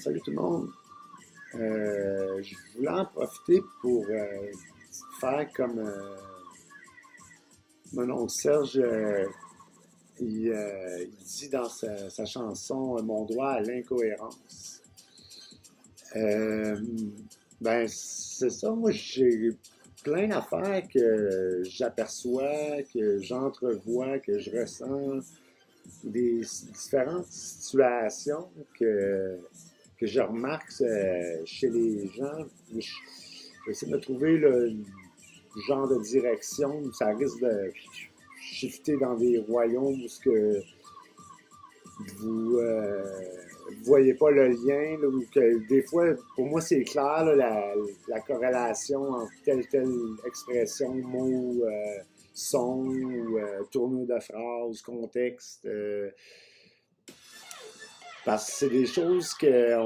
Salut tout le monde. Je voulais en profiter pour faire comme mon oncle Serge, il dit dans sa chanson Mon droit à l'incohérence. Euh, ben, c'est ça, moi j'ai plein d'affaires que j'aperçois, que j'entrevois, que je ressens, des différentes situations que je remarque chez les gens. J'essaie de trouver le genre de direction où ça risque de shifter dans des royaumes où ce que vous voyez pas le lien, là, ou que des fois, pour moi, c'est clair, là, la corrélation entre telle expression, mot, son, ou tournure de phrase, contexte. Parce que c'est des choses que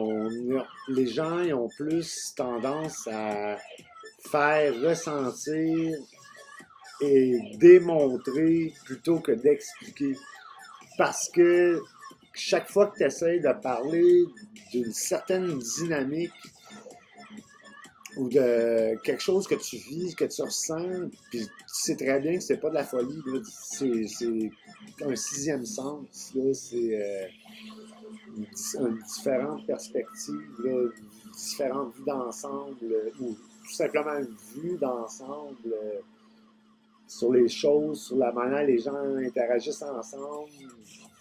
les gens ils ont plus tendance à faire ressentir et démontrer plutôt que d'expliquer. Parce que chaque fois que tu essaies de parler d'une certaine dynamique ou de quelque chose que tu vis, que tu ressens, puis tu sais très bien que c'est pas de la folie, là, c'est un sixième sens, là, c'est une différente perspective, là, différentes vues d'ensemble, ou tout simplement une vue d'ensemble sur les choses, sur la manière dont les gens interagissent ensemble,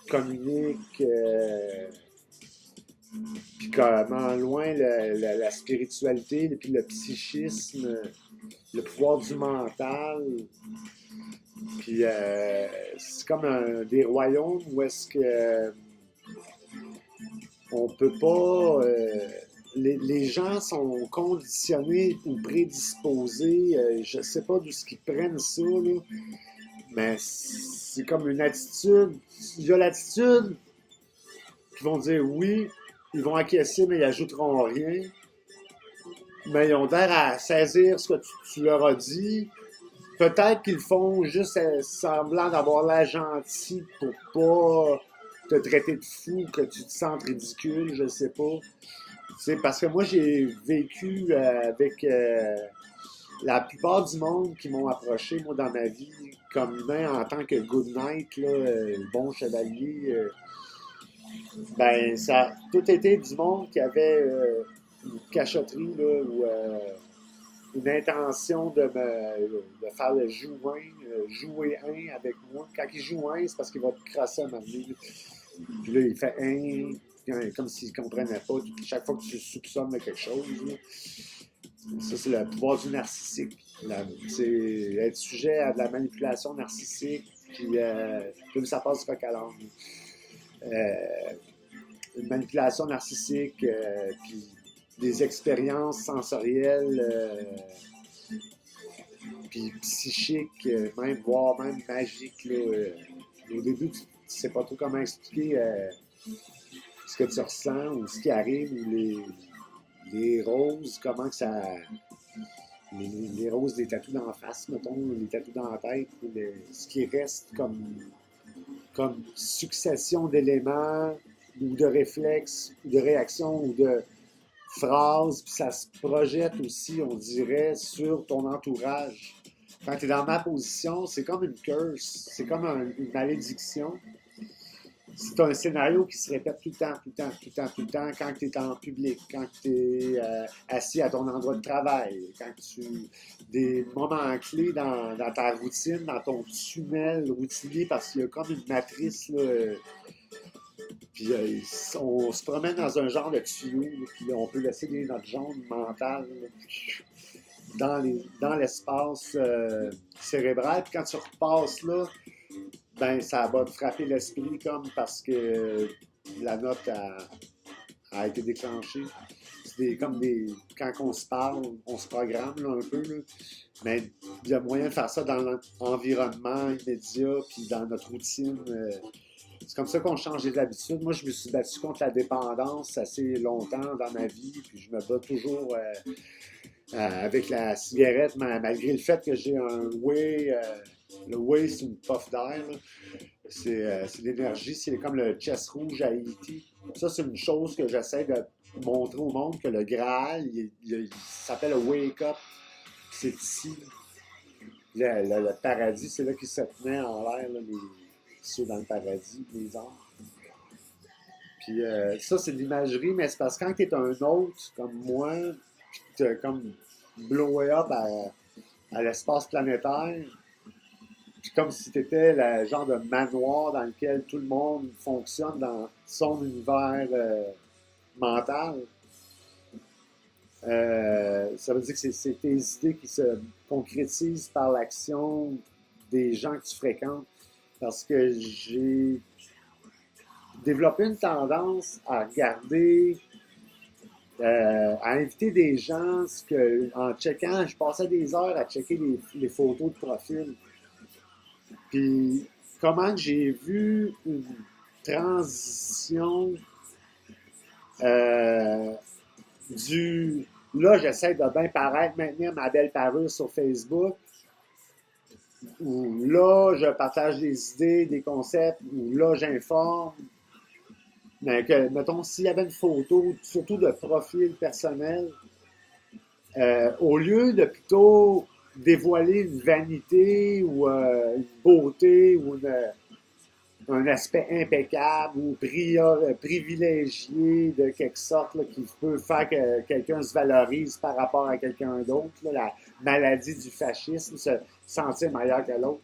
communiquent, puis comment loin la spiritualité, puis le psychisme, le pouvoir du mental, puis c'est comme des royaumes où est-ce que on peut pas. Les gens sont conditionnés ou prédisposés. Je sais pas d'où ce qu'ils prennent ça, là, mais c'est comme une attitude. Il y a l'attitude qui vont dire oui, ils vont acquiescer, mais ils ajouteront rien. Mais ils ont l'air à saisir ce que tu leur as dit. Peut-être qu'ils font juste semblant d'avoir l'air gentil pour pas te traiter de fou, que tu te sentes ridicule, je sais pas. C'est parce que moi, j'ai vécu avec la plupart du monde qui m'ont approché, moi, dans ma vie, comme humain, en tant que good night, là, le bon chevalier. Ben, ça a tout été du monde qui avait une cachotterie, là, ou une intention de faire le jouer un avec moi. Quand il joue un, c'est parce qu'il va te crasser à ma vie. Puis là, il fait un, comme s'il ne comprenait pas. Chaque fois que tu soupçonnes de quelque chose, là, ça, c'est le pouvoir du narcissique. C'est être sujet à de la manipulation narcissique, puis ça passe du coq à l'âne. Une manipulation narcissique, puis des expériences sensorielles, puis psychiques, même, voire même magiques. Là, au début, tu ne sais pas trop comment expliquer ce que tu ressens ou ce qui arrive, ou les roses, comment que ça. Les roses des tatous d'en face, mettons, les tatous dans la tête, ce qui reste comme succession d'éléments ou de réflexes, ou de réactions, ou de phrases, puis ça se projette aussi, on dirait, sur ton entourage. Quand tu es dans ma position, c'est comme une curse, c'est comme une malédiction. C'est un scénario qui se répète tout le temps, tout le temps, tout le temps, tout le temps, quand tu es en public, quand tu es assis à ton endroit de travail, quand tu. Des moments clés dans ta routine, dans ton tunnel routinier, parce qu'il y a comme une matrice, là, puis on se promène dans un genre de tuyau, là, puis on peut laisser notre jaune mental là, dans l'espace cérébral. Puis quand tu repasses là, ben ça va te frapper l'esprit comme parce que la note a été déclenchée. Comme quand on se parle, on se programme là, un peu, là. Mais il y a moyen de faire ça dans l'environnement immédiat, puis dans notre routine. C'est comme ça qu'on change les habitudes. Moi, je me suis battu contre la dépendance assez longtemps dans ma vie, puis je me bats toujours avec la cigarette, malgré le fait que j'ai un way. Le way, c'est une puff d'air. C'est l'énergie, c'est comme le chess rouge à Haïti. Ça, c'est une chose que j'essaie de montrer au monde, que le Graal, il s'appelle Wake Up. C'est ici. Le paradis, c'est là qu'ils se tenaient en l'air, là, ceux dans le paradis, les anges. Puis ça, c'est de l'imagerie, mais c'est parce que quand tu es un autre comme moi, puis tu es comme blowé up à l'espace planétaire, puis comme si tu étais le genre de manoir dans lequel tout le monde fonctionne dans son univers mental, ça veut dire que c'est tes idées qui se concrétisent par l'action des gens que tu fréquentes. Parce que j'ai développé une tendance à regarder, à inviter des gens, en checkant, je passais des heures à checker les photos de profil. Puis comment j'ai vu une transition du... Là, j'essaie de bien paraître, maintenir ma belle parure sur Facebook, où là, je partage des idées, des concepts, où là, j'informe. Mais que, mettons, s'il y avait une photo, surtout de profil personnel, au lieu de plutôt dévoiler une vanité ou une beauté ou un aspect impeccable ou privilégié de quelque sorte là, qui peut faire que quelqu'un se valorise par rapport à quelqu'un d'autre, là, la maladie du fascisme, se sentir meilleur que l'autre.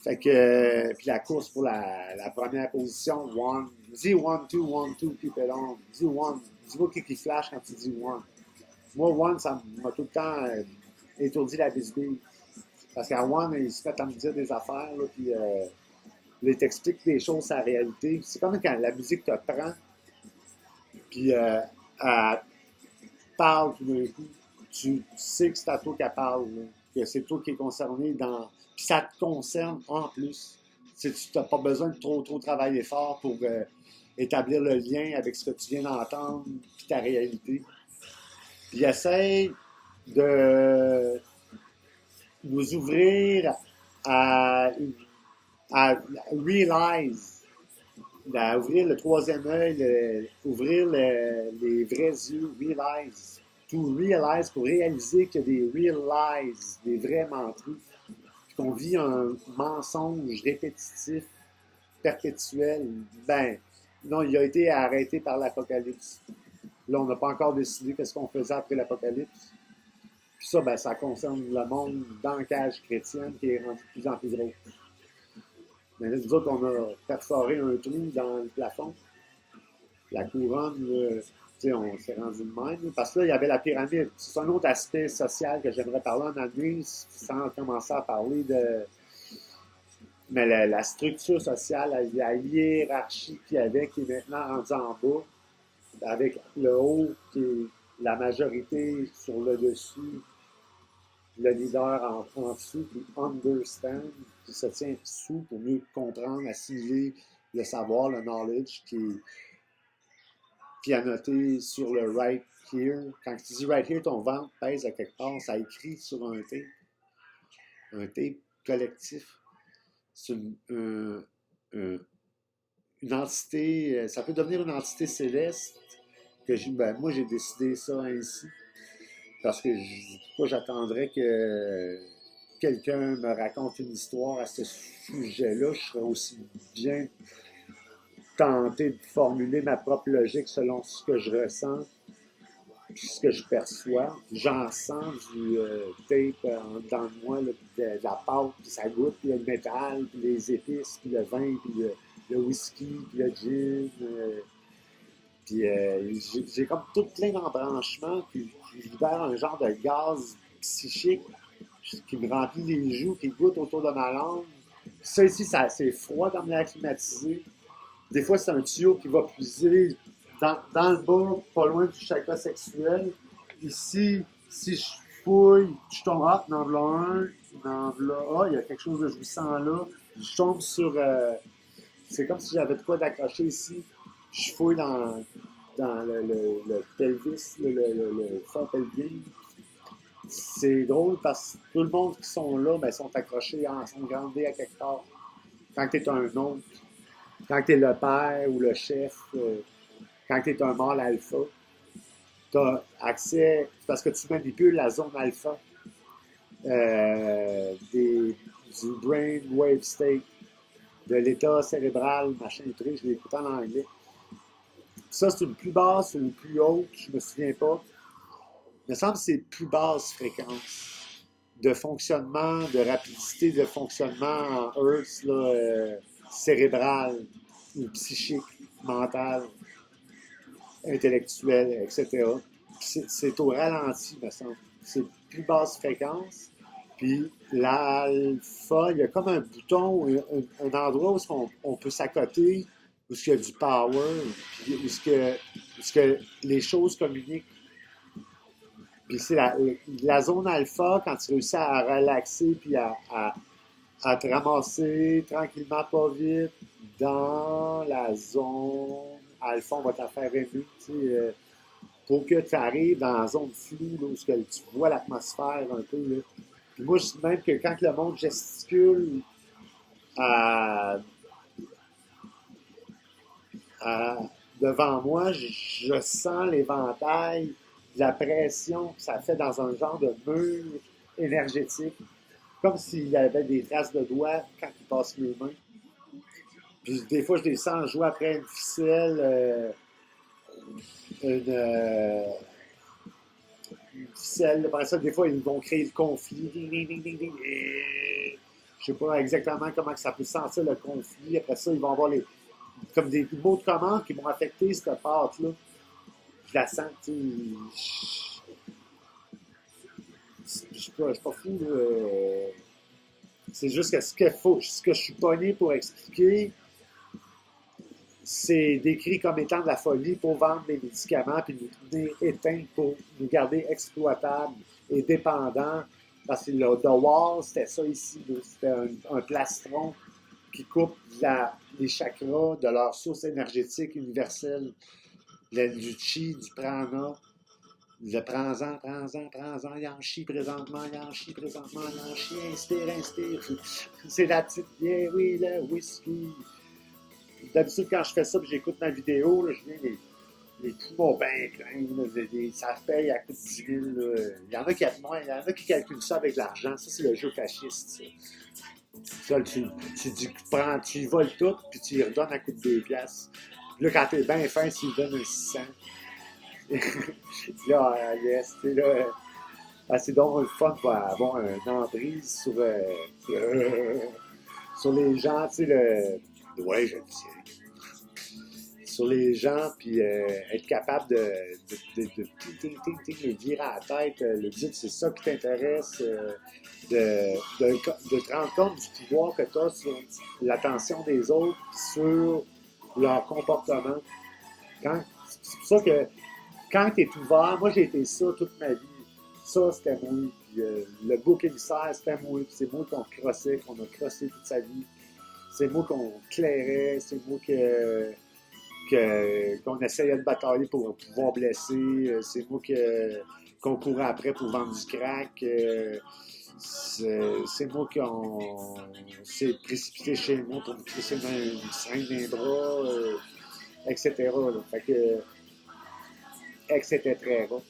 Fait que, puis la course pour la première position, one. Dis one, two, keep it on. Dis one. Dis-moi qui flash quand tu dis one. Moi, one, ça m'a tout le temps étourdi la bisbille. Parce qu'à one, ils se mettent à me dire des affaires, là, puis ils t'expliquent des choses à la réalité. C'est comme quand la musique te prend, puis elle parle tout d'un coup. Tu sais que c'est à toi qu'elle parle, là, que c'est toi qui es concerné dans... Puis ça te concerne en plus. Tu n'as pas besoin de trop travailler fort pour établir le lien avec ce que tu viens d'entendre, puis ta réalité. Puis essaye de nous ouvrir à realize, à ouvrir le troisième œil, ouvrir les vrais yeux, realize. To realize, pour réaliser qu'il y a des real lies, des vrais menteries, puis qu'on vit un mensonge répétitif, perpétuel. Ben, non, il a été arrêté par l'Apocalypse. Là, on n'a pas encore décidé qu'est-ce qu'on faisait après l'Apocalypse. Puis ça, ben, ça concerne le monde dans le cage chrétienne qui est rendu de plus en plus gros. Mais là, nous autres, on a perforé un trou dans le plafond. La couronne, on s'est rendu de même. Parce que là, il y avait la pyramide. C'est un autre aspect social que j'aimerais parler en année, sans commencer à parler de... Mais la structure sociale, la hiérarchie qu'il y avait, qui est maintenant rendue en bas, avec le haut qui est la majorité sur le dessus, le leader en dessous, puis understand, qui se tient sous pour mieux comprendre, assimiler le savoir, le knowledge, qui pianoté sur le right here. Quand tu dis right here, ton ventre pèse à quelque part, ça écrit sur un tape collectif. C'est une entité, ça peut devenir une entité céleste, que moi j'ai décidé ça ainsi, parce que pourquoi j'attendrais que quelqu'un me raconte une histoire à ce sujet-là, je serais aussi bien tenté de formuler ma propre logique selon ce que je ressens, ce que je perçois. J'en sens du tape dans moi, là, de la pâte, puis ça goûte, puis le métal, puis les épices, puis le vin, puis le whisky, puis le gin. Puis j'ai comme tout plein d'embranchements qui libèrent un genre de gaz psychique qui me remplit les joues, qui goûte autour de ma langue. Ça ici, c'est froid dans l'air climatisé. Des fois, c'est un tuyau qui va puiser dans le bas, pas loin du chakra sexuel. Ici, si je fouille, je tombe, il en voilà un, il en voilà, il y a quelque chose de jouissant là. Je tombe sur... c'est comme si j'avais de quoi d'accrocher ici. Je fouille dans le pelvis, le fond pelvien. C'est drôle parce que tout le monde qui sont là, ben, sont accrochés, sont grandés à quelque part. quand tu es un autre, quand tu es le père ou le chef, quand tu es un mâle alpha, tu as accès, parce que tu manipules la zone alpha du brain wave state, de l'état cérébral, machin, truc, je l'ai écouté en anglais. Ça, c'est une plus basse ou plus haute, je me souviens pas. Il me semble que c'est plus basse fréquence de fonctionnement, de rapidité de fonctionnement en Hertz là, cérébral ou psychique, mental, intellectuel, etc. C'est au ralenti, me semble. C'est plus basse fréquence. Puis l'alpha, il y a comme un bouton, un endroit où on peut s'accoter, où il y a du power, puis où les choses communiquent. Puis c'est la zone alpha, quand tu réussis à relaxer puis à te ramasser tranquillement, pas vite, dans la zone alpha, on va te faire aimer, tu sais, pour que tu arrives dans la zone floue, là, où tu vois l'atmosphère un peu. Là. Puis moi, je dis même que quand le monde gesticule à, à- devant moi, je sens l'éventail, la pression que ça fait dans un genre de mur énergétique, comme s'il y avait des traces de doigts quand ils passent mes mains. Puis des fois, je les sens jouer après une ficelle, une, euh, une ficelle. Après ça, des fois, ils vont créer le conflit. Ding, ding, ding, ding, ding. Je sais pas exactement comment ça peut sentir le conflit. Après ça, ils vont avoir comme des mots de commande qui vont affecter cette pâte-là. Je la sens, tu sais. Je suis pas fou, là. C'est juste que ce que je suis pogné pour expliquer, c'est décrit comme étant de la folie pour vendre des médicaments puis nous tenir éteints pour nous garder exploitables et dépendants. Parce que le The Wall, c'était ça ici. C'était un plastron qui coupe les chakras de leur source énergétique universelle. Du chi, du prana. Le prends-en, il en chie présentement, il en chie, inspire. C'est la petite bière, oui, le whisky. D'habitude, quand je fais ça, puis j'écoute ma vidéo, là, je viens les poumons bien pleins, ça paye à coût de 10 000. Là. Il y en a qui calculent ça avec de l'argent. Ça, c'est le jeu fasciste. Ça, tu y voles tout, puis tu y redonnes à coût de 2 piastres. Puis là, quand t'es bien fin, tu lui donnes un 600. Là, yes, tu sais, là, c'est donc le fun pour avoir une emprise sur les gens, tu sais, ouais, je le sais. Sur les gens, puis être capable de les virer à la tête, le dire que c'est ça qui t'intéresse, de te rendre compte du pouvoir que tu as sur l'attention des autres, sur leur comportement. C'est pour ça que quand tu es ouvert, moi j'ai été ça toute ma vie. Ça, c'était moi. Puis, le bouc émissaire, c'était moi. Puis c'est moi qu'on crossait, qu'on a crossé toute sa vie. C'est moi qu'on clairait. C'est moi qu'on essayait de batailler pour pouvoir blesser. C'est moi qu'on courait après pour vendre du crack. C'est moi qu'on s'est précipité chez moi pour me crisser une seringue dans les bras, etc. Là. Fait que, c'était très rare.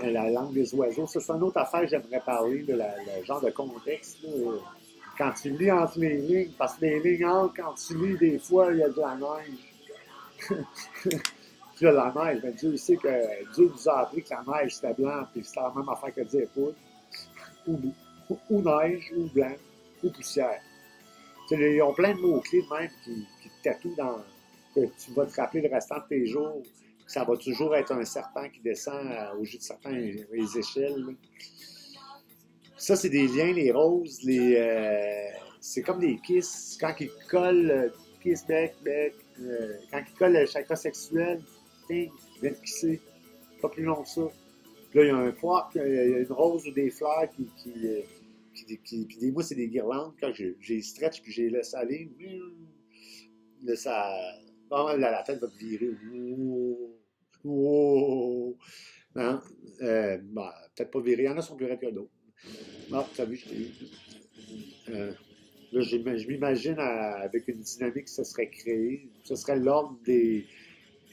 La langue des oiseaux, ça, c'est une autre affaire que j'aimerais parler, de le genre de contexte. Là. Quand tu lis entre les lignes, parce que les lignes entre, quand tu lis, des fois, il y a de la neige. Puis là, la neige, ben, Dieu sait que Dieu nous a appris que la neige, c'était blanc, puis c'était la même affaire que dire poudre. Ou neige, ou blanc, ou poussière. Ils ont plein de mots-clés de même qui te tatouent dans. Que tu vas te rappeler le restant de tes jours. Ça va toujours être un serpent qui descend au jeu de serpent les échelles. Là. Ça, c'est des liens, les roses, c'est comme des kisses. Quand ils collent, kiss, bec, quand ils collent le chakra sexuel, ils viennent kisser. Pas plus long que ça. Puis là, il y a un poids, il y a une rose ou des fleurs puis des, moi, c'est des guirlandes. Quand j'ai stretch puis j'ai laissé aller, là, ça. Bon, la tête va te virer. Oh, non, peut-être pas virer. Il y en a qui sont plus raides que d'autres. Ah, t'as vu, je t'ai eu. Là, je m'imagine avec une dynamique qui se serait créée. Ce serait l'ordre des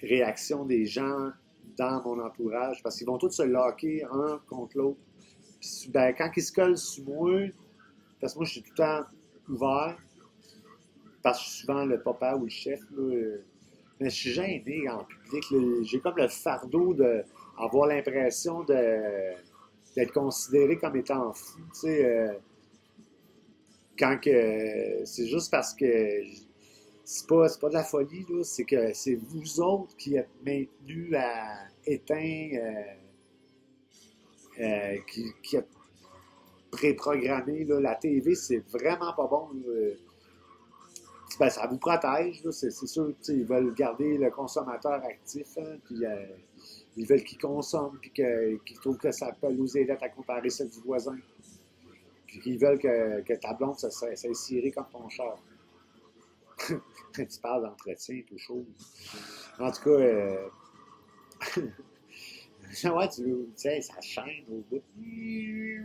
réactions des gens dans mon entourage, parce qu'ils vont tous se locker un contre l'autre. Puis, ben, quand ils se collent sur moi, parce que moi, je suis tout le temps ouvert, parce que je suis souvent le papa ou le chef, là, mais je suis gêné en public. J'ai comme le fardeau d'avoir l'impression d'être considéré comme étant fou. Tu sais, quand que c'est juste parce que c'est pas de la folie, là, c'est que c'est vous autres qui êtes maintenus à éteint, qui êtes préprogrammé. Là. La TV, c'est vraiment pas bon. Là. Ben, ça vous protège, là, c'est sûr. Ils veulent garder le consommateur actif, hein, puis ils veulent qu'il consomme, puis qu'il trouve que ça peut l'oser à comparer celle du voisin. Puis qu'ils veulent que ta blonde s'assiere comme ton char. Tu parles d'entretien, tout chaud. En tout cas, ouais, tu sais, ça chaîne au bout.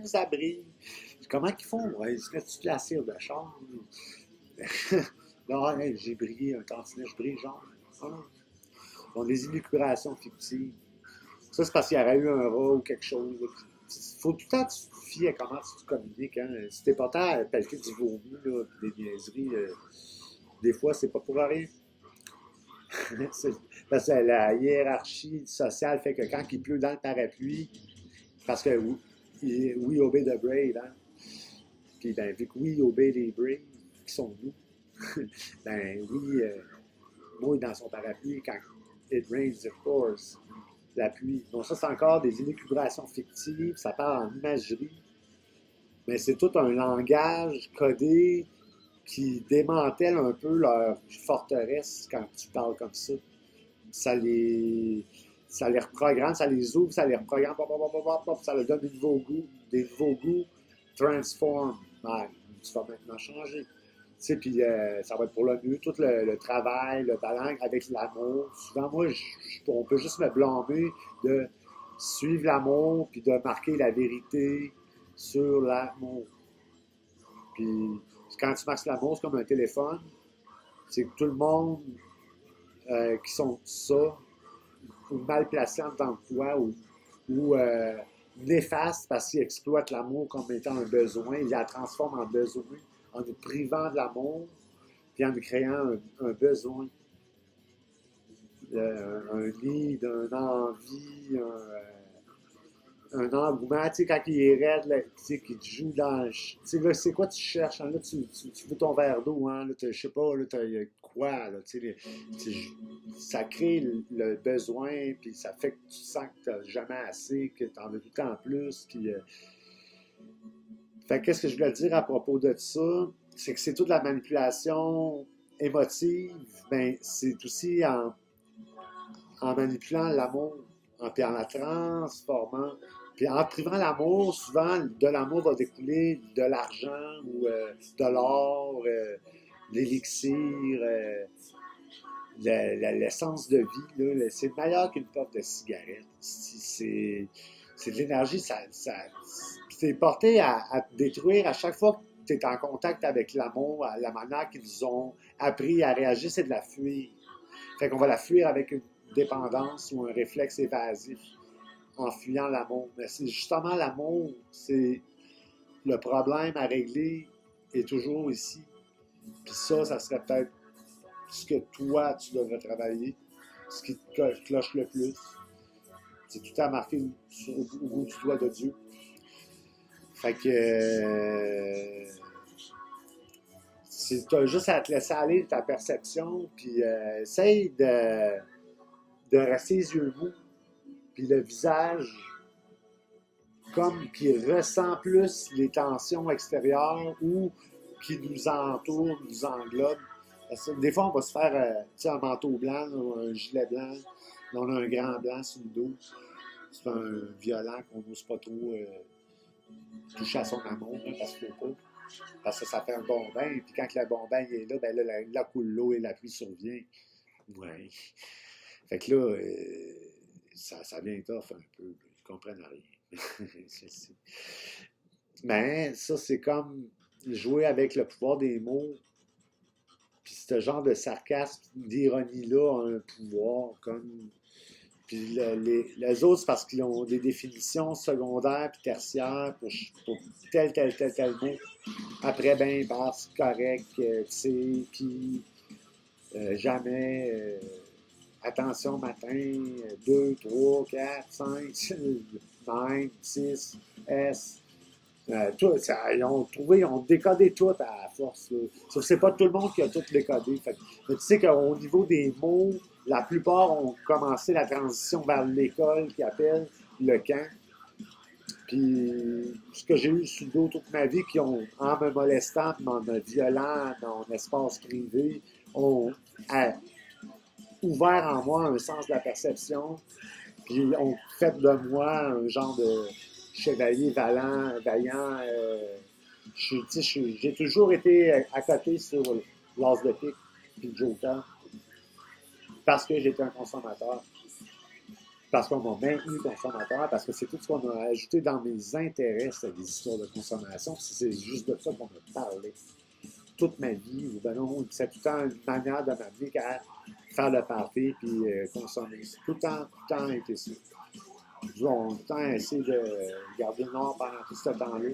Ça brille. Comment qu'ils font? Ouais, ils se mettent-tu de la cire de char? Non, hey, j'ai brillé un tantinet, je brille genre. Ah, bon, des élucubrations fictives. Ça, c'est parce qu'il y aurait eu un rat ou quelque chose. Il faut tout le temps que tu te fies à comment tu communiques. Hein. Si t'es pas tant à pelleter du vomi, là, des niaiseries, des fois, c'est pas pour rien. Parce que la hiérarchie sociale fait que quand il pleut dans le parapluie, parce que we obey the brave, hein? Puis ben, vu que we obey les braves, qui sont nous, ben oui, mouille dans son parapluie quand it rains, of course, la pluie. Donc ça, c'est encore des élucubrations fictives, ça parle en imagerie, mais c'est tout un langage codé qui démantèle un peu leur forteresse quand tu parles comme ça. Ça les, ça les reprogramme, ça les ouvre, ça les reprogramme, ça leur donne des nouveaux goûts, transform. Ben, tu vas maintenant changer. Tu sais, puis ça va être pour le mieux, tout le travail, le talent avec l'amour. Souvent, moi, on peut juste me blâmer de suivre l'amour puis de marquer la vérité sur l'amour. Puis quand tu marques l'amour, c'est comme un téléphone. C'est que tout le monde qui sont ça, ou mal placés en d'emploi, ou néfastes parce qu'ils exploitent l'amour comme étant un besoin, ils la transforment en besoin, en nous privant de l'amour, puis en nous créant un besoin, un need, une envie, un engouement, tu sais, quand il est raide, là, tu sais, qu'il te joue dans... Tu sais, là, c'est quoi tu cherches? Hein? Là, tu veux ton verre d'eau, hein? Là, je sais pas, là, il y a quoi, là, tu sais, ça crée le besoin, puis ça fait que tu sens que t'as jamais assez, que t'en veux tout le temps plus, puis... Fait qu'est-ce que je voulais dire à propos de ça? C'est que c'est toute la manipulation émotive, ben, c'est aussi en manipulant l'amour, puis en la transformant. Puis en privant l'amour, souvent, de l'amour va découler de l'argent ou de l'or, l'élixir, l'essence de vie. Là, c'est meilleur qu'une puff de cigarette. C'est de l'énergie, c'est porté à te détruire à chaque fois que tu es en contact avec l'amour, à la manière qu'ils nous ont appris à réagir, c'est de la fuir. Fait qu'on va la fuir avec une dépendance ou un réflexe évasif en fuyant l'amour. Mais c'est justement l'amour, c'est le problème à régler est toujours ici. Puis ça serait peut-être ce que toi, tu devrais travailler, ce qui te cloche le plus. C'est tout à marquer au bout du doigt de Dieu. Fait que t'as juste à te laisser aller de ta perception, puis essaye de rester les yeux mous, puis le visage comme qui ressent plus les tensions extérieures ou qui nous entourent, nous englobent. Parce que des fois, on va se faire un manteau blanc, ou un gilet blanc, on a un grand blanc sur le dos. C'est un violent qu'on n'ose pas trop toucher à son amour, hein, parce qu'il faut pas. Parce que ça fait un bon bain, puis quand le bon bain est là, ben là coule l'eau et la pluie survient. Ouais. Fait que là, ça vient tough un peu. Ils comprennent rien. Mais ça, c'est comme jouer avec le pouvoir des mots, puis ce genre de sarcasme, d'ironie-là a un pouvoir, comme... Puis les autres, c'est parce qu'ils ont des définitions secondaires puis tertiaires pour tel mot. Après, ben, parce, correct, tu sais, puis jamais, attention matin, 2, 3, 4, 5, 9, 6, S. Tout, ils ont trouvé, ils ont décodé tout à force. Sauf que c'est pas tout le monde qui a tout décodé. Fait, mais tu sais qu'au niveau des mots, la plupart ont commencé la transition vers l'école qu'ils appellent le camp. Puis, ce que j'ai eu sur le dos toute ma vie, qui ont, en me molestant, en me violant dans mon espace privé, ont ouvert en moi un sens de la perception, puis ont fait de moi un genre de chevalier vaillant. J'ai toujours été à côté sur l'as de pique puis le joker parce que j'étais un consommateur. Parce qu'on m'a maintenu consommateur, parce que c'est tout ce qu'on a ajouté dans mes intérêts, c'est des histoires de consommation, puis c'est juste de ça qu'on a parlé. Toute ma vie, ou ben non, c'est tout le temps une manière de m'amener qu'à faire le party puis consommer. C'est tout le temps été ça. On a tout le temps essayé de garder le nord pendant tout ce temps-là.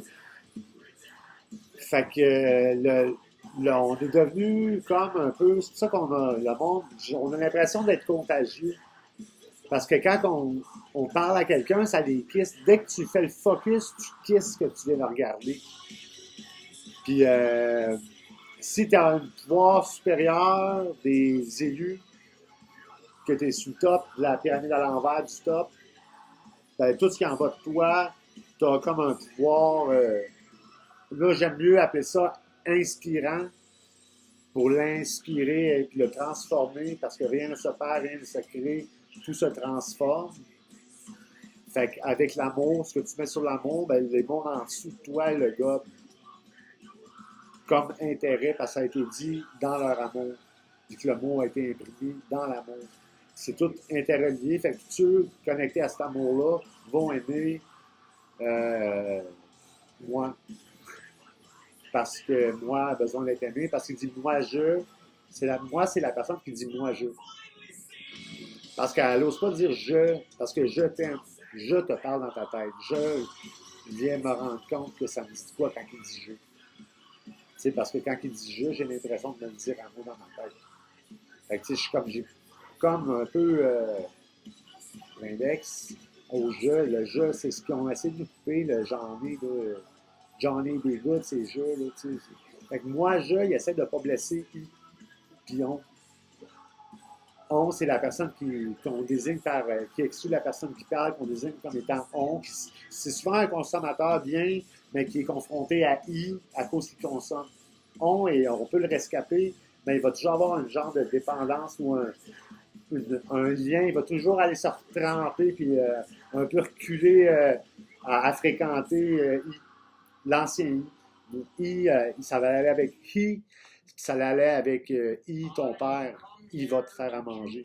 Fait que on est devenu comme un peu, c'est pour ça qu'on a le monde, on a l'impression d'être contagieux. Parce que quand on parle à quelqu'un, ça les kiss. Dès que tu fais le focus, tu kisses ce que tu viens de regarder. Puis, si tu as un pouvoir supérieur des élus, que tu es sous le top, de la pyramide à l'envers du top, ben, tout ce qui est en bas de toi, tu as comme un pouvoir, là, j'aime mieux appeler ça inspirant, pour l'inspirer et le transformer, parce que rien ne se perd, rien ne se crée, tout se transforme. Fait qu'avec l'amour, ce que tu mets sur l'amour, ben, les mondes en dessous de toi le gobent comme intérêt, parce que ça a été dit dans leur amour, puis que le mot a été imprimé dans l'amour. C'est tout interrelié, fait que ceux connectés à cet amour-là vont aimer moi. Parce que moi a besoin d'être aimé, parce qu'il dit moi je, moi c'est la personne qui dit moi je. Parce qu'elle n'ose pas dire je, parce que je t'aime. Je te parle dans ta tête. Je viens me rendre compte que ça me dit quoi quand il dit je. Tu sais, parce que quand il dit je, j'ai l'impression de me le dire à moi dans ma tête. Fait que tu sais, j'ai comme un peu l'index au je. Le je, c'est ce qu'on essaie de nous couper, le j'en ai, là, Johnny des gouttes, ces jeux, là, tu sais. Fait que moi, il essaie de ne pas blesser I, puis on. On, c'est la personne qu'on désigne par, qui exclut la personne qui parle, qu'on désigne comme étant on. C'est souvent un consommateur bien, mais qui est confronté à I à cause qu'il consomme. On, et on peut le rescaper, mais il va toujours avoir un genre de dépendance ou un lien. Il va toujours aller se retremper, puis un peu reculer à fréquenter I, l'ancien I. Ça va aller avec he, ça allait avec I, ton père. Il va te faire à manger.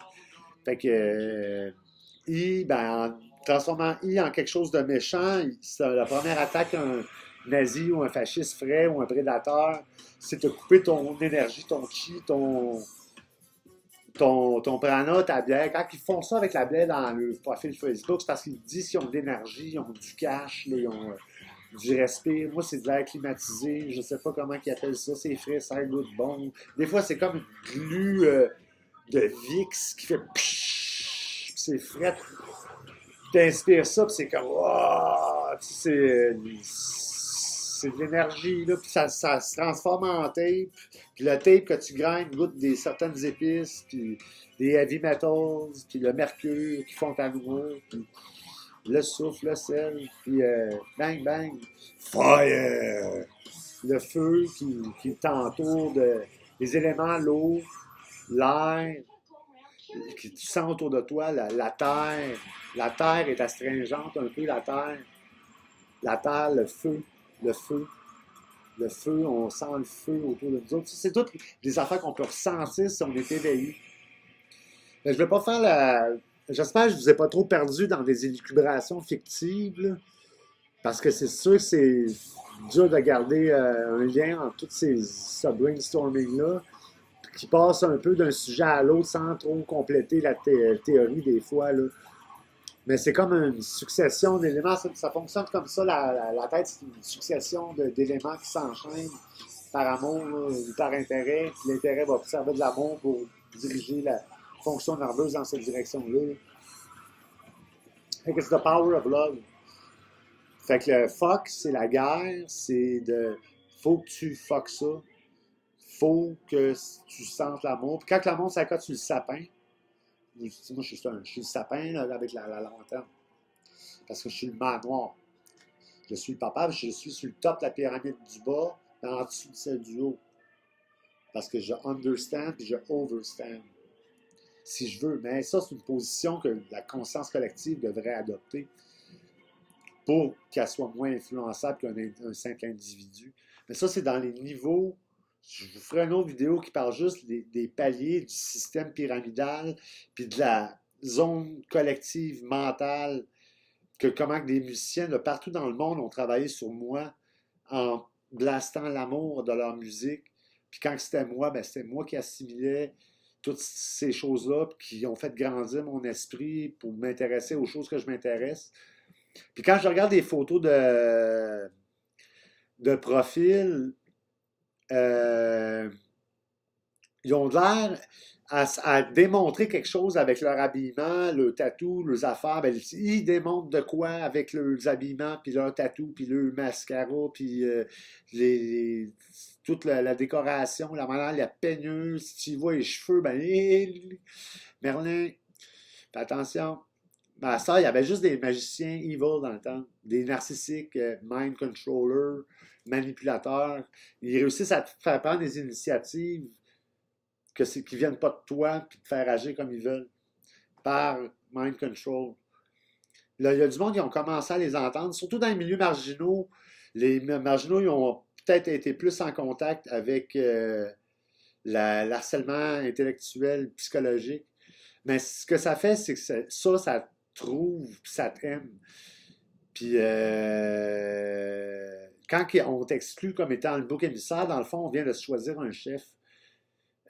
Fait que I, ben, en transformant I en quelque chose de méchant, c'est la première attaque qu'un nazi ou un fasciste ferait ou un prédateur, c'est de couper ton énergie, ton chi, ton prana, ta bière. Quand ils font ça avec la bière dans le profil Facebook, c'est parce qu'ils disent qu'ils ont de l'énergie, ils ont du cash, là, ils ont du respect. Moi, c'est de l'air climatisé. Je sais pas comment ils appellent ça. C'est frais, ça goûte bon. Des fois, c'est comme une glu de VIX qui fait pshhh, c'est frais. Tu inspires ça, puis c'est comme oh, c'est de l'énergie, là, puis ça se transforme en tape. Puis le tape que tu gagnes goûte certaines épices, puis des heavy metals, puis le mercure qui font ta noix, puis le souffle, le sel, puis bang, bang, fire! Le feu qui t'entoure les éléments, l'eau, l'air, que tu sens autour de toi, la terre. La terre est astringente un peu, la terre. La terre, le feu, le feu. Le feu, on sent le feu autour de nous autres. C'est toutes des affaires qu'on peut ressentir si on est éveillé. Mais je ne vais pas faire la... J'espère que je ne vous ai pas trop perdu dans des élucubrations fictives, là, parce que c'est sûr que dur de garder un lien entre tous ce brainstorming-là, qui passe un peu d'un sujet à l'autre sans trop compléter la théorie des fois. Là. Mais c'est comme une succession d'éléments. Ça fonctionne comme ça. La tête, c'est une succession d'éléments qui s'enchaînent par amour ou par intérêt. Puis l'intérêt va servir de l'amour pour diriger la fonction nerveuse dans cette direction-là. Fait que c'est the power of love. Fait que le fuck, c'est la guerre, c'est de. Faut que tu fuck ça. Faut que tu sentes l'amour. Puis quand l'amour s'accote sur le sapin, moi je suis le sapin là, avec la lanterne. Parce que je suis le manoir. Je suis le papa, je suis sur le top de la pyramide du bas, en dessous de celle du haut. Parce que je understand puis je overstand. Si je veux. Mais ça, c'est une position que la conscience collective devrait adopter pour qu'elle soit moins influençable qu'un simple individu. Mais ça, c'est dans les niveaux. Je vous ferai une autre vidéo qui parle juste des paliers du système pyramidal, puis de la zone collective mentale, que comment des musiciens de partout dans le monde ont travaillé sur moi en blastant l'amour de leur musique. Puis quand c'était moi, ben c'était moi qui assimilais toutes ces choses-là, qui ont fait grandir mon esprit pour m'intéresser aux choses que je m'intéresse. Puis quand je regarde des photos de profil, euh, ils ont l'air à démontrer quelque chose avec leur habillement, leur tatou, leurs affaires. Ben, ils démontrent de quoi avec leurs habillements, puis leur tatou, puis leur mascara, puis toute la décoration, la manière, la peigneuse. Si tu vois les cheveux, ben, Merlin, fais attention. Ben, ça, il y avait juste des magiciens evil dans le temps, des narcissiques, mind controllers, manipulateurs. Ils réussissent à te faire prendre des initiatives qui ne viennent pas de toi puis te faire agir comme ils veulent par mind control. Là, il y a du monde qui ont commencé à les entendre, surtout dans les milieux marginaux. Les marginaux, ils ont peut-être été plus en contact avec l'harcèlement intellectuel, psychologique. Mais ce que ça fait, c'est que ça te trouve, puis ça t'aime. Puis quand on t'exclut comme étant le bouc émissaire, dans le fond, on vient de choisir un chef.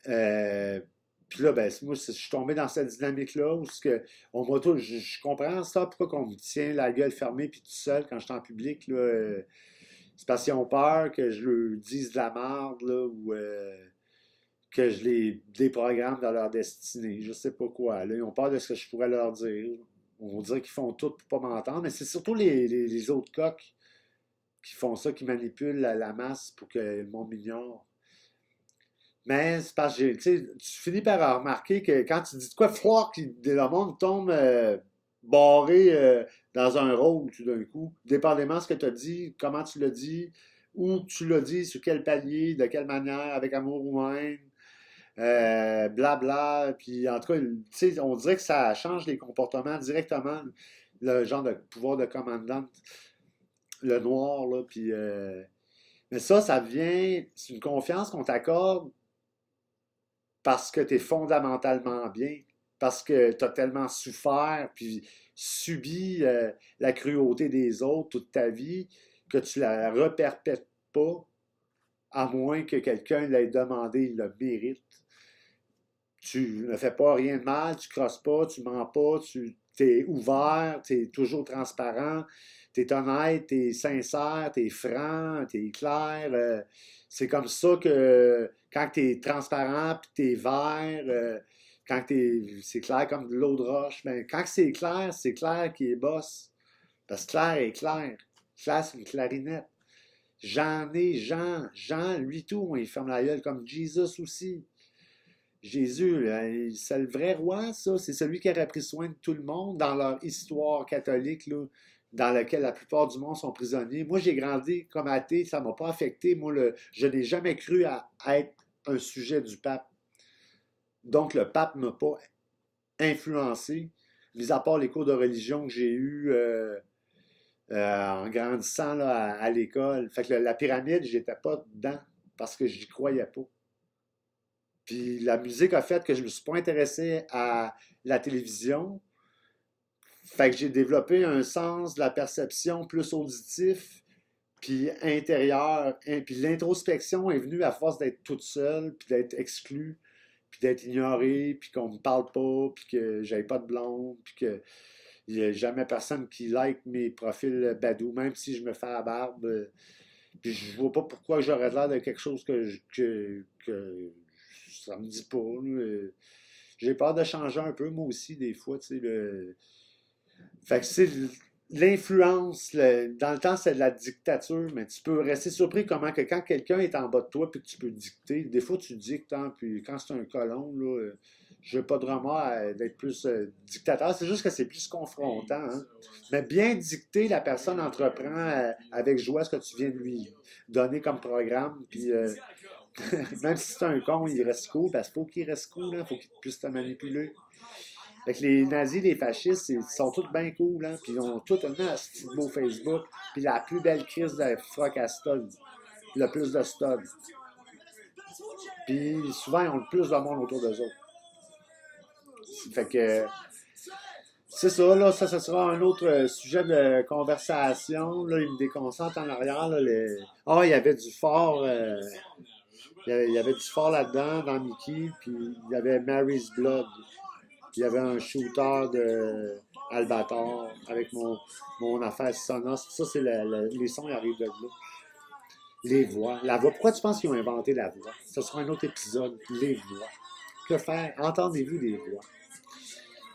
Euh, Puis là, ben, moi, je suis tombé dans cette dynamique-là où je comprends ça, pourquoi on me tient la gueule fermée puis tout seul quand je suis en public. Là, c'est parce qu'ils ont peur que je leur dise de la merde là, ou que je les déprogramme dans leur destinée. Je sais pas quoi. Là, ils ont peur de ce que je pourrais leur dire. On dirait qu'ils font tout pour pas m'entendre, mais c'est surtout les autres coqs qui font ça, qui manipulent la masse pour que le monde m'ignore. Mais c'est parce que tu finis par remarquer que quand tu dis de quoi, floc, le monde tombe barré dans un rôle tout d'un coup, dépendamment de ce que tu as dit, comment tu l'as dit, où tu l'as dit, sur quel palier, de quelle manière, avec amour ou haine, blabla. Puis en tout cas, on dirait que ça change les comportements directement, le genre de pouvoir de commandant, le noir, là, puis. Mais ça vient, c'est une confiance qu'on t'accorde parce que tu es fondamentalement bien, parce que tu as tellement souffert, puis subi la cruauté des autres toute ta vie, que tu la reperpètes pas, à moins que quelqu'un l'ait demandé, il le mérite. Tu ne fais pas rien de mal, tu crosses pas, tu mens pas, tu es ouvert, tu es toujours transparent, tu es honnête, tu es sincère, tu es franc, tu es clair. C'est comme ça que quand tu es transparent puis tu es vert, quand c'est clair comme de l'eau de roche, ben, quand c'est clair qui est boss. Parce que clair est clair. Clair, c'est une clarinette. Jean, lui tout, il ferme la gueule comme Jesus aussi. Jésus, c'est le vrai roi, ça. C'est celui qui aurait pris soin de tout le monde dans leur histoire catholique, là, dans laquelle la plupart du monde sont prisonniers. Moi, j'ai grandi comme athée, ça ne m'a pas affecté. Moi, je n'ai jamais cru à être un sujet du pape. Donc, le pape ne m'a pas influencé, mis à part les cours de religion que j'ai eus en grandissant là, à l'école. Fait que la pyramide, j'étais pas dedans parce que j'y croyais pas. Puis la musique a fait que je me suis pas intéressé à la télévision. Fait que j'ai développé un sens de la perception plus auditif, puis intérieure, puis l'introspection est venue à force d'être toute seule, puis d'être exclue, puis d'être ignorée, puis qu'on me parle pas, puis que j'avais pas de blonde, puis que il n'y a jamais personne qui like mes profils badou, même si je me fais la barbe. Puis je vois pas pourquoi j'aurais l'air de quelque chose que ça me dit pas. Là. J'ai peur de changer un peu, moi aussi, des fois, tu sais. Fait que c'est l'influence. Dans le temps, c'est de la dictature, mais tu peux rester surpris comment que quand quelqu'un est en bas de toi puis que tu peux dicter, des fois tu dictes, hein, puis quand c'est un colon, là, je veux pas de remords d'être plus dictateur, c'est juste que c'est plus confrontant. Hein. Mais bien dicter, la personne entreprend avec joie ce que tu viens de lui donner comme programme, puis même si c'est un con, il reste cool, parce qu'il faut qu'il reste cool, il faut qu'il puisse te manipuler. Fait que les nazis, les fascistes, ils sont tous bien cool, hein, puis ils ont tous un petit beau Facebook, puis la plus belle crise de froc à stud, le plus de stud. Puis souvent, ils ont le plus de monde autour d'eux autres. Fait que c'est ça, là, ça sera un autre sujet de conversation. Là, il me déconcentre en arrière. Là, ah, il y avait du fort. Il y avait du fort là-dedans, dans Mickey. Puis il y avait Mary's Blood. Puis il y avait un shooter de Albator avec mon affaire Sonos. Ça, c'est les sons, ils arrivent de là. Les voix. La voix. Pourquoi tu penses qu'ils ont inventé la voix? Ce sera un autre épisode. Les voix. Que faire? Entendez-vous des voix?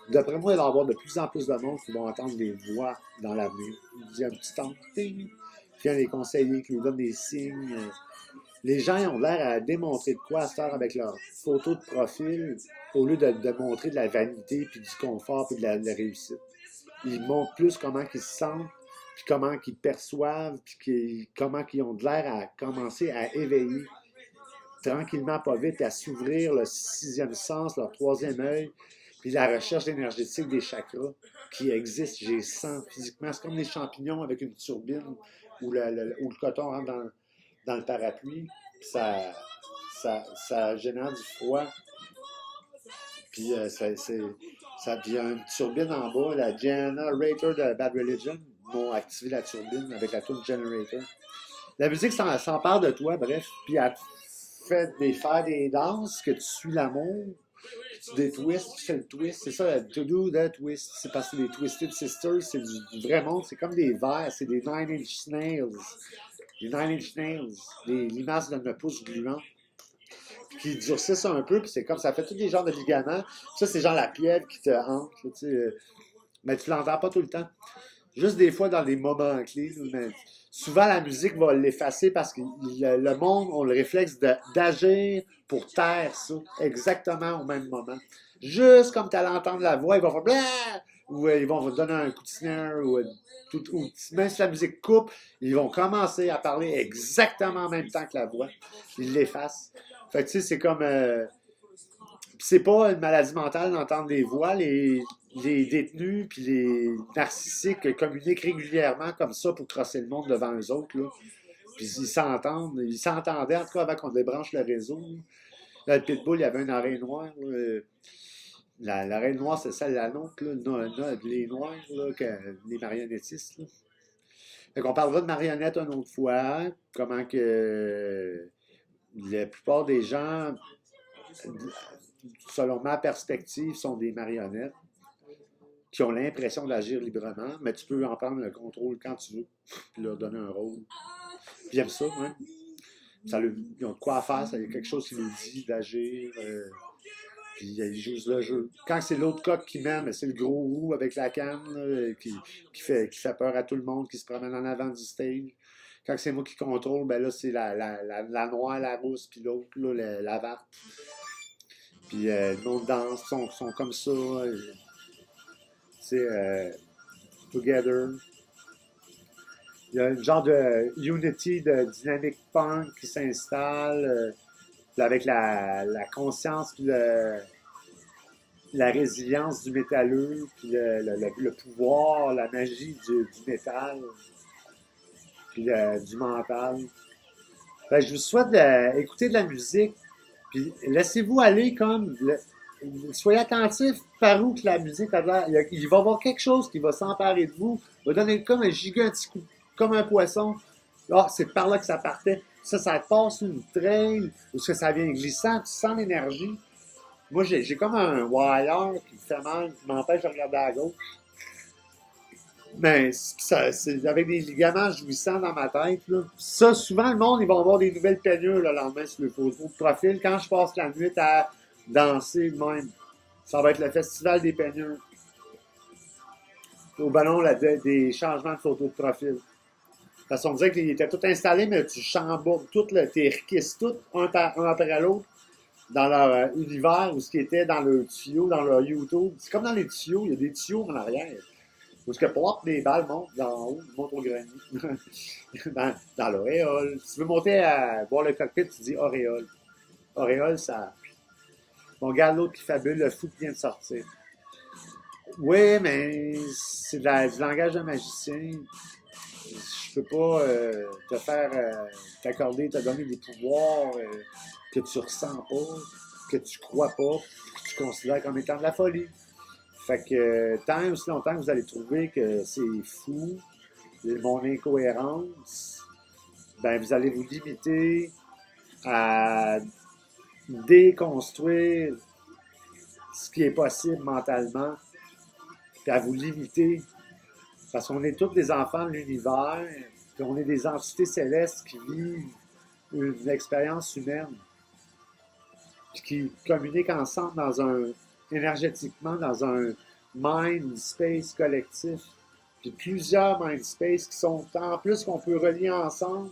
D'après moi, il va y avoir de plus en plus de monde qui vont entendre des voix dans l'avenir. Il y a un petit temps, ting, puis il y a des conseillers qui nous donnent des signes. Les gens ils ont l'air à démontrer de quoi à cette heure avec leur photo de profil au lieu de montrer de la vanité, puis du confort, puis de la réussite. Ils montrent plus comment ils se sentent, puis comment ils perçoivent, puis comment ils ont de l'air à commencer à éveiller tranquillement, pas vite, à s'ouvrir le sixième sens, leur troisième œil, puis la recherche énergétique des chakras qui existent, j'ai sens physiquement. C'est comme des champignons avec une turbine où le coton rentre dans le parapluie, puis ça génère du froid. Puis il y a une turbine en bas, la Generator de Bad Religion m'ont activé la turbine avec la tour Generator. La musique s'empare de toi, bref, puis elle fait faire des danses, que tu suis l'amour, tu des twists, tu fais le twist, c'est ça, to do the twist, c'est parce que les Twisted Sisters, c'est du vrai monde, c'est comme des vers, c'est des Nine Inch Nails, les Nine Inch Nails, les limaces de 9 pouces gluants, qui durcissent un peu, puis c'est comme, ça fait tous les genres de ligaments, ça c'est genre la pieuvre qui te hante, tu sais, mais tu l'entends pas tout le temps. Juste des fois dans des moments clés, mais souvent la musique va l'effacer parce que le monde a le réflexe d'agir pour taire ça exactement au même moment. Juste comme tu allais entendre la voix, ils vont faire blah! Ou ils vont vous donner un coup de snare, ou même si la musique coupe, ils vont commencer à parler exactement en même temps que la voix. Ils l'effacent. Fait que tu sais, c'est comme. C'est pas une maladie mentale d'entendre des voix. Les détenus puis les narcissiques communiquent régulièrement comme ça pour crosser le monde devant eux autres. Là. Puis ils s'entendaient en tout cas avant qu'on débranche le réseau. Là, le Pitbull, il y avait une oreille noire. L'oreille noire, c'est celle la nôtre, là, les noirs, là, les marionnettistes. Là. Fait qu'on parlera de marionnettes une autre fois. Comment que la plupart des gens, selon ma perspective, sont des marionnettes qui ont l'impression d'agir librement, mais tu peux en prendre le contrôle quand tu veux, puis leur donner un rôle. Puis j'aime ça, hein? Ils ont de quoi faire, il y a quelque chose qui nous dit d'agir, puis ils jouent le jeu. Quand c'est l'autre coq qui mène, c'est le gros roux avec la canne là, qui fait peur à tout le monde, qui se promène en avant du stage. Quand c'est moi qui contrôle, ben là, c'est la noire, la rousse, puis l'autre, là, la verte. Puis le monde danse, sont comme ça. Together. Il y a un genre de unity de dynamic punk qui s'installe avec la conscience puis la résilience du métalleux puis le pouvoir, la magie du métal puis du mental. Fait que je vous souhaite d'écouter de la musique puis laissez-vous aller comme soyez attentifs par où que la musique a l'air. Il va y avoir quelque chose qui va s'emparer de vous, va donner comme un giga petit coup, comme un poisson, Ah, c'est par là que ça partait. Ça passe une traîne, ou que ça vient glissant, tu sens l'énergie. Moi, j'ai comme un wire qui me fait mal, qui m'empêche de regarder à gauche. Mais c'est avec des ligaments jouissants dans ma tête. Là. Ça, souvent, le monde, ils vont avoir des nouvelles peignures le lendemain sur le photo de profil. Quand je passe la nuit à danser de même, ça va être le festival des peignures. Au ballon, des changements de photos de profil. Parce qu'on disait qu'il était tout installé, mais tu chamboules tout, tes requisses tout, un après l'autre, dans leur univers, ou ce qui était dans le tuyau, dans leur YouTube. C'est comme dans les tuyaux, il y a des tuyaux en arrière. Parce que pour des balles montent d'en haut, montent au grenier. dans l'auréole. Si tu veux monter à voir le cockpit, tu dis auréole. Auréole, ça. On regarde l'autre qui fabule, le fou qui vient de sortir. Oui, mais c'est du langage de magicien. Je peux pas te faire t'accorder, te donner des pouvoirs que tu ressens pas, que tu crois pas, que tu considères comme étant de la folie. Fait que tant aussi longtemps que vous allez trouver que c'est fou, mon incohérence, ben vous allez vous limiter à déconstruire ce qui est possible mentalement, puis à vous limiter, parce qu'on est tous des enfants de l'univers, puis on est des entités célestes qui vivent une expérience humaine, puis qui communiquent ensemble énergétiquement dans un mind space collectif. Puis plusieurs mind space qui sont en plus qu'on peut relier ensemble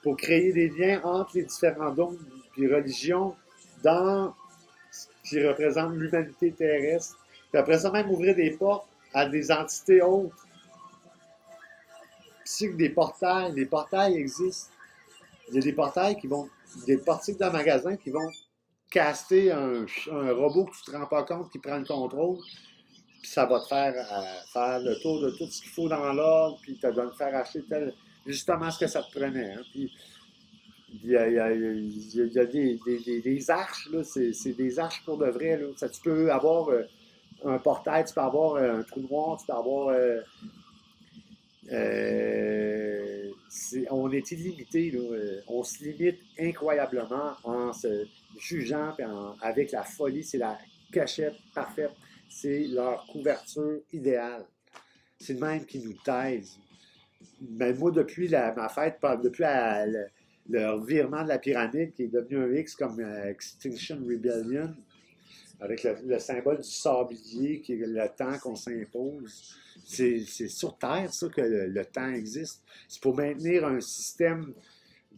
pour créer des liens entre les différents dons et religions dans ce qui représente l'humanité terrestre. Puis après ça, même ouvrir des portes à des entités autres. Puis que des portails existent. Il y a des portails qui vont, des portiques de magasin qui vont caster un robot que tu ne te rends pas compte qui prend le contrôle, puis ça va te faire le tour de tout ce qu'il faut dans l'ordre, puis te donne faire acheter justement ce que ça te prenait. Hein. Puis il y a des arches, là, c'est des arches pour de vrai. Là. Ça, tu peux avoir un portail, tu peux avoir un trou noir, tu peux avoir. On est illimité, là. On se limite incroyablement en se jugeant avec la folie. C'est la cachette parfaite. C'est leur couverture idéale. C'est le même qui nous taise. Ben, moi, depuis ma fête, depuis le revirement de la pyramide qui est devenu un X comme Extinction Rebellion, avec le symbole du sablier qui est le temps qu'on s'impose. C'est sur Terre, ça, que le temps existe. C'est pour maintenir un système,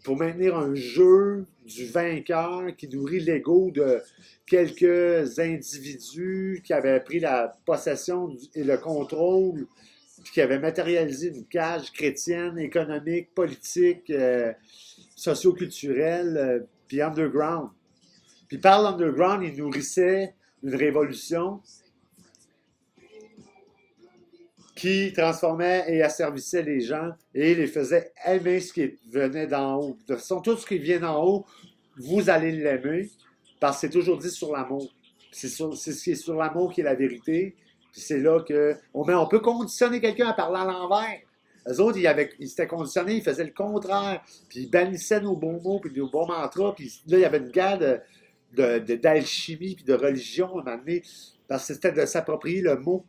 pour maintenir un jeu du vainqueur qui nourrit l'ego de quelques individus qui avaient pris la possession et le contrôle, puis qui avaient matérialisé une cage chrétienne, économique, politique, socio-culturelle, puis underground. Puis par l'underground, il nourrissait une révolution qui transformait et asservissait les gens et les faisait aimer ce qui venait d'en haut. De toute façon, tout ce qui vient d'en haut, vous allez l'aimer parce que c'est toujours dit sur l'amour. C'est ce qui est sur l'amour qui est la vérité. Puis c'est là que on peut conditionner quelqu'un à parler à l'envers. Eux autres, ils s'étaient conditionnés, ils faisaient le contraire. Puis ils bannissaient nos bons mots, puis nos bons mantras. Puis là, il y avait une guerre d'alchimie puis de religion à un moment donné, parce que c'était de s'approprier le mot.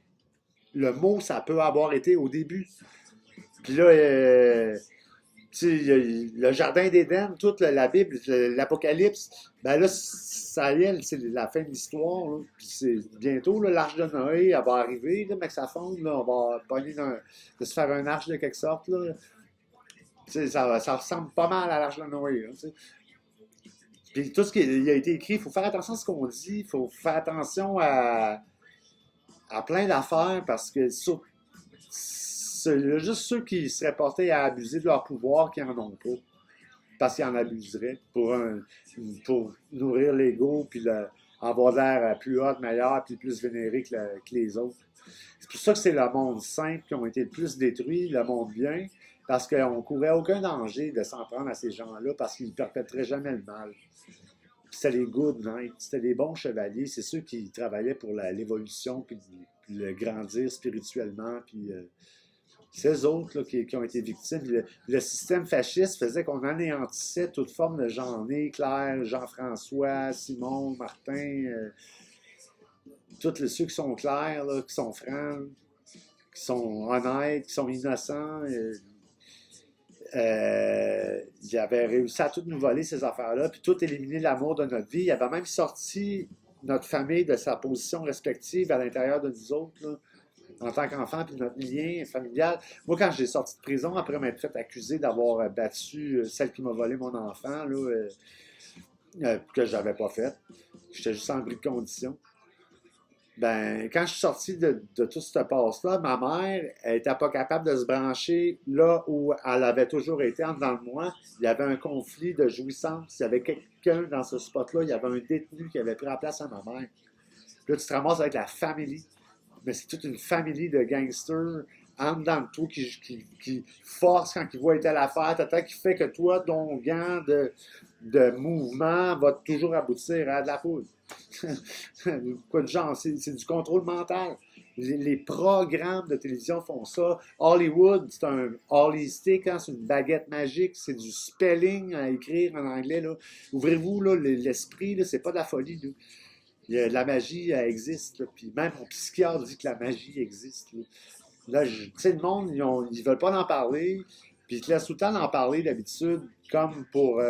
Le mot, ça peut avoir été au début. Puis là, le jardin d'Éden, toute la Bible, l'Apocalypse, ben là, ça y est, c'est la fin de l'histoire. Puis c'est bientôt, l'arche de Noé, elle va arriver, là, mais que ça fonde, là, on va pogner de se faire un arche de quelque sorte. Là. Ça ressemble pas mal à l'arche de Noé. Là, puis tout ce qui a été écrit, il faut faire attention à ce qu'on dit, il faut faire attention à plein d'affaires parce que c'est juste ceux qui seraient portés à abuser de leur pouvoir qui n'en ont pas. Parce qu'ils en abuseraient pour nourrir l'ego puis avoir l'air plus hot, meilleur puis plus vénéré que les autres. C'est pour ça que c'est le monde simple qui ont été le plus détruit, le monde bien, parce qu'on ne courait aucun danger de s'en prendre à ces gens-là parce qu'ils ne perpétraient jamais le mal. C'était les good knights, c'était les bons chevaliers, c'est ceux qui travaillaient pour l'évolution puis le grandir spirituellement puis C'est eux autres là, qui ont été victimes. Le système fasciste faisait qu'on anéantissait toute forme de Jean-Né, Claire, Jean-François, Simon, Martin, tous ceux qui sont clairs, là, qui sont francs, qui sont honnêtes, qui sont innocents. Il avait réussi à tout nous voler ces affaires-là, puis tout éliminer l'amour de notre vie. Il avait même sorti notre famille de sa position respective à l'intérieur de nous autres, là, en tant qu'enfant, puis notre lien familial. Moi, quand j'ai sorti de prison, après m'être fait accuser d'avoir battu celle qui m'a volé mon enfant, là, que j'avais pas fait, j'étais juste en bris de condition. Ben, quand je suis sorti de tout ce passe-là, ma mère, elle n'était pas capable de se brancher là où elle avait toujours été en dedans de moi. Il y avait un conflit de jouissance. Il y avait quelqu'un dans ce spot-là, il y avait un détenu qui avait pris la place à ma mère. Puis là, tu te ramasses avec la famille. Mais c'est toute une famille de gangsters en dedans de toi qui force quand ils voient telle affaire, qui fait que toi, ton gant de mouvement va toujours aboutir à de la foudre. Quoi de genre, c'est du contrôle mental. Les programmes de télévision font ça. Hollywood, c'est un holistic, hein, c'est une baguette magique, c'est du spelling à écrire en anglais. Là. Ouvrez-vous là, l'esprit, là, c'est pas de la folie. Là. La magie, elle existe. Là. Puis même mon psychiatre dit que la magie existe. Là, tu sais, le monde, ils veulent pas en parler. Puis ils te laissent tout le temps d'en parler d'habitude, comme pour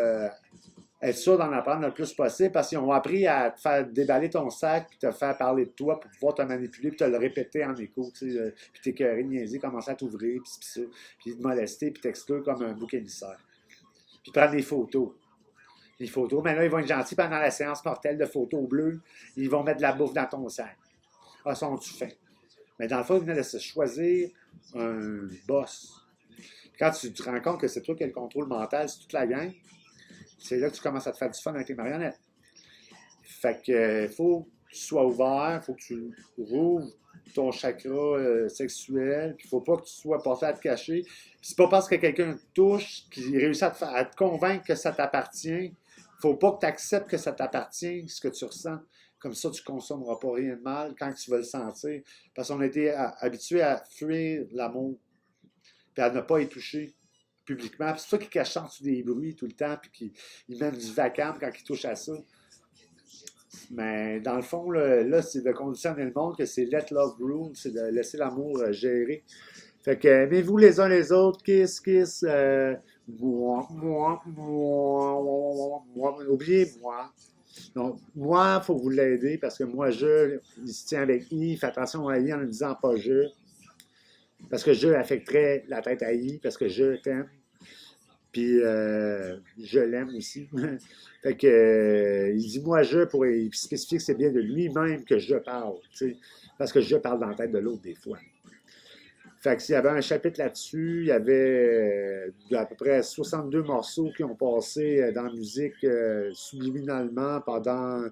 être sûr d'en apprendre le plus possible, parce qu'ils ont appris à te faire déballer ton sac, puis te faire parler de toi pour pouvoir te manipuler, puis te le répéter en écho, tu sais, puis t'écœurer, niaiser, commencer à t'ouvrir, puis ça, puis te molester, puis t'exclure comme un bouc émissaire. Puis prendre des photos. Les photos, mais là, ils vont être gentils pendant la séance mortelle de photos bleues, ils vont mettre de la bouffe dans ton sac. Ah, sont-tu faim? Mais dans le fond, ils venaient de se choisir un boss. Quand tu te rends compte que c'est toi qui as le contrôle mental, c'est toute la gang, c'est là que tu commences à te faire du fun avec les marionnettes. Fait que faut que tu sois ouvert, faut que tu rouvres ton chakra sexuel, puis faut pas que tu sois porté à te cacher. Puis c'est pas parce que quelqu'un te touche qu'il réussit à te convaincre que ça t'appartient. Faut pas que tu acceptes que ça t'appartient, ce que tu ressens. Comme ça, tu ne consommeras pas rien de mal quand tu vas le sentir. Parce qu'on a été habitué à fuir l'amour, puis à ne pas y toucher publiquement. C'est ça qui cache en dessous des bruits tout le temps, puis qui mène du vacarme quand il touche à ça. Mais dans le fond, là c'est de conditionner le monde que c'est let love rule, c'est de laisser l'amour gérer. Fait que aimez-vous les uns les autres, kiss, kiss, oubliez moi. Donc, moi, il faut vous l'aider parce que moi, il se tient avec I, fais attention à I en ne disant pas je. Parce que je affecterait la tête à I, parce que je t'aime. Puis je l'aime aussi. Fait que il dit moi je pour spécifier que c'est bien de lui-même que je parle. T'sais, parce que je parle dans la tête de l'autre des fois. Fait que s'il y avait un chapitre là-dessus, il y avait à peu près 62 morceaux qui ont passé dans la musique subliminalement pendant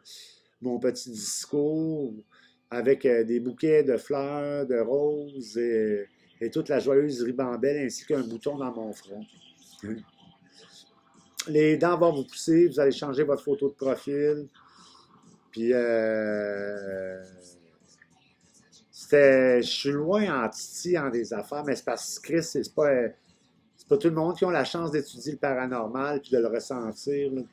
mon petit discours, avec des bouquets de fleurs, de roses et toute la joyeuse ribambelle ainsi qu'un bouton dans mon front. Les dents vont vous pousser, vous allez changer votre photo de profil. Puis, je suis loin en titi en des affaires, mais c'est parce que Chris, c'est pas tout le monde qui a la chance d'étudier le paranormal puis de le ressentir. Là.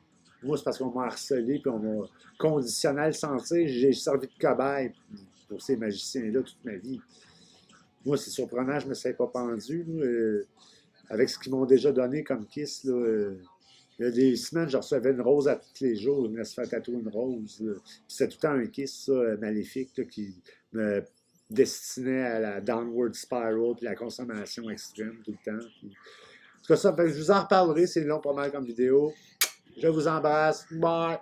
Moi, c'est parce qu'on m'a harcelé puis on m'a conditionné à le sentir. J'ai servi de cobaye pour ces magiciens-là toute ma vie. Moi, c'est surprenant, je ne me serais pas pendu. Là, avec ce qu'ils m'ont déjà donné comme kiss, là, il y a des semaines, je recevais une rose à tous les jours. Je venais se faire tatouer une rose. C'était tout le temps un kiss ça, maléfique là, qui me destinait à la downward spiral puis la consommation extrême tout le temps. Puis... En tout cas, ça, je vous en reparlerai. C'est long pas mal comme vidéo. Je vous embrasse. Bye!